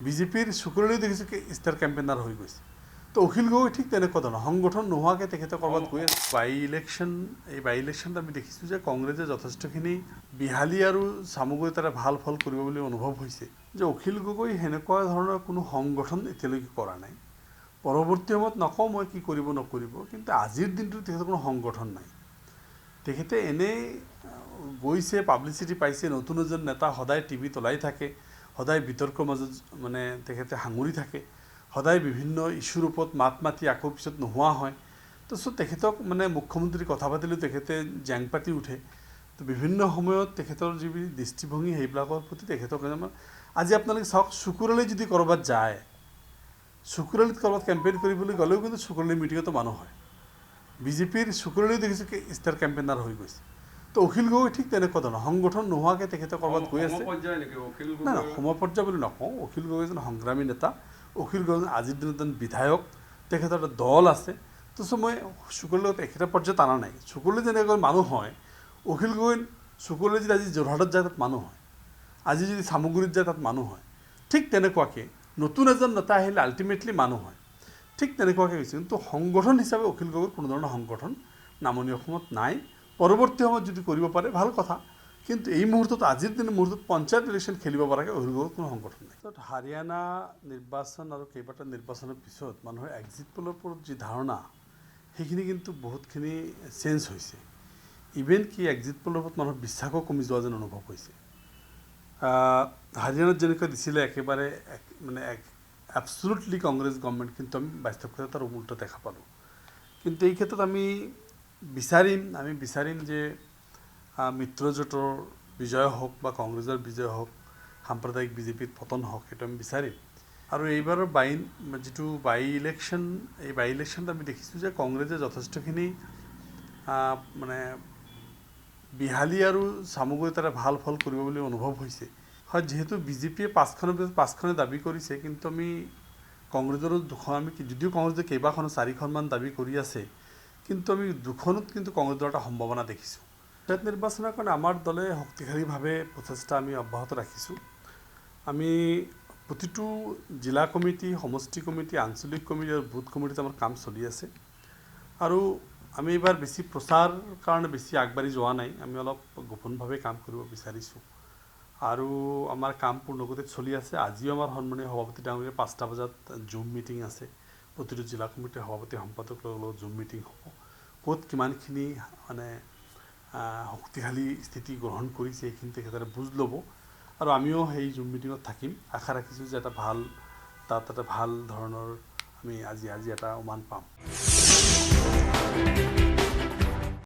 বিজেপিৰ শুকুৰলৈ দেখিছোঁ star campaigner হৈ গৈছে। তো অখিল গগৈ ঠিক তেনেকুৱা ধৰণৰ সংগঠন নোহোৱাকৈ তেখেতে ক'ৰবাত গৈ আছে। বাই ইলেকশ্যনত আমি দেখিছোঁ যে কংগ্ৰেছে যথেষ্টখিনি বিহালী আৰু চামগুৰিত এটা ভাল ফল কৰিব বুলি অনুভৱ হৈছে। যে অখিল গগৈ সেনেকুৱা ধৰণৰ কোনো সংগঠন এতিয়ালৈকে কৰা নাই। পৰৱৰ্তী সময়ত নকওঁ মই কি কৰিব নকৰিব, কিন্তু আজিৰ দিনটোত তেখেতৰ কোনো সংগঠন নাই। তেখেতে এনেই গৈছে, পাব্লিচিটি পাইছে, নতুন এজন নেতা সদায় টিভিত ওলাই থাকে, সদায় বিতৰ্কৰ মাজত মানে তেখেতে সাঙুৰি থাকে, সদায় বিভিন্ন ইছ্যুৰ ওপৰত মাত মাতি আকৌ পিছত নোহোৱা হয়। তো তেখেতক মানে মুখ্যমন্ত্ৰী কথা পাতিলেও তেখেতে জেং পাতি উঠে। তো বিভিন্ন সময়ত তেখেতৰ যিবোৰ দৃষ্টিভংগী সেইবিলাকৰ প্ৰতি তেখেতক আজি আপোনালোকে চাওক, শুকুৰলৈ যদি ক'ৰবাত যায়, শুকুৰলিত ক'ৰবাত কেম্পেইন কৰিবলৈ গ'লেও কিন্তু শুকুৰলি মিটিঙতো মানুহ হয়। বিজেপিৰ শুকুৰলৈ দেখিছোঁ ষ্টাৰ কেম্পেইনাৰ হৈ গৈছে। তো অখিল গগৈ ঠিক তেনেকুৱা ধৰণৰ সংগঠন নোহোৱাকৈ তেখেতে ক'ৰবাত গৈ আছে। নাই নাই, সময় পৰ্যায় বুলি নকওঁ। অখিল গগৈ এজন সংগ্ৰামী নেতা। অখিল গগৈ আজিৰ দিনত এজন বিধায়ক, তেখেতৰ এটা দল আছে। তো মই শুকুৰলৈ লগত একেটা পৰ্যায়ত অনা নাই। শুকুৰলি যেনেকৈ মানুহ হয়, অখিল গগৈ শুকুৰলি যদি আজি যোৰহাটত যায় তাত মানুহ হয়, আজি যদি চামগুৰিত যায় তাত মানুহ হয়। ঠিক তেনেকুৱাকৈ নতুন এজন নেতা আহিলে আল্টিমেটলি মানুহ হয়। ঠিক তেনেকুৱাকৈ হৈছে। কিন্তু সংগঠন হিচাপে অখিল গগৈৰ কোনো ধৰণৰ সংগঠন নামনি অসমত নাই। পৰৱৰ্তী সময়ত যদি কৰিব পাৰে ভাল কথা, কিন্তু এই মুহূৰ্তত আজিৰ মুহূৰ্তত পঞ্চায়ত ইলেকশ্যন খেলিব পৰাকৈ অখিল গগৈৰ কোনো সংগঠন নাই। হাৰিয়ানা নিৰ্বাচন আৰু কেইবাটা নিৰ্বাচনৰ পিছত মানুহৰ এক্সিট পোলৰ ওপৰত যি ধাৰণা, সেইখিনি কিন্তু বহুতখিনি চেঞ্জ হৈছে। ইভেন কি এক্সিট পোলৰ ওপৰত মানুহৰ বিশ্বাসো কমি যোৱা যেন অনুভৱ হৈছে। হাৰিয়ানাত যেনেকৈ দিছিলে একেবাৰে মানে এবছলুটলি কংগ্ৰেছ গভৰ্ণমেণ্ট, কিন্তু আমি বাস্তৱিকতা তাৰ উল্টো দেখা পালোঁ। কিন্তু এই ক্ষেত্ৰত আমি বিচাৰিম যে মিত্ৰজোঁটৰ বিজয় হওক বা কংগ্ৰেছৰ বিজয় হওক, সাম্প্ৰদায়িক বিজেপিৰ পতন হওক, সেইটো আমি বিচাৰিম। আৰু এইবাৰৰ যিটো বাই ইলেকশ্যনত আমি দেখিছোঁ যে কংগ্ৰেছে যথেষ্টখিনি মানে বিহালী আৰু চামগুৰিত এটা ভাল ফল কৰিব বুলি অনুভৱ হৈছে। হয়, যিহেতু বিজেপিয়ে 5খনৰ ভিতৰত 5খনে দাবী কৰিছে, কিন্তু আমি কংগ্ৰেছৰো যদিও কংগ্ৰেছে কেইবাখনো 4খনমান দাবী কৰি আছে, কিন্তু আমি 2খনত কিন্তু কংগ্ৰেছৰ এটা সম্ভাৱনা দেখিছোঁ। পঞ্চায়ত নিৰ্বাচনৰ কাৰণে আমাৰ দলে শক্তিশালীভাৱে প্ৰচেষ্টা আমি অব্যাহত ৰাখিছোঁ। আমি প্ৰতিটো জিলা কমিটি, সমষ্টি কমিটি, আঞ্চলিক কমিটি আৰু বুথ কমিটিত আমাৰ কাম চলি আছে। আৰু আমি এইবাৰ বেছি প্ৰচাৰ কাৰণে বেছি আগবাঢ়ি যোৱা নাই। আমি অলপ গোপনভাৱে কাম কৰিব বিচাৰিছোঁ। আৰু আমাৰ কাম পূৰ্ণগতিত চলি আছে। আজিও আমাৰ সন্মানীয় সভাপতি ডাঙৰীয়া 5টা বজাত জুম মিটিং আছে। প্ৰতিটো জিলা কমিটিৰ সভাপতি সম্পাদকৰ লগত জুম মিটিং হ'ব। ক'ত কিমানখিনি মানে শক্তিশালী স্থিতি গ্ৰহণ কৰিছে সেইখিনি তেখেতে বুজ ল'ব। আৰু আমিও সেই জুম মিটিঙত থাকিম। আশা ৰাখিছোঁ যে তাত এটা ভাল ধৰণৰ আমি আজি এটা উমান পাম।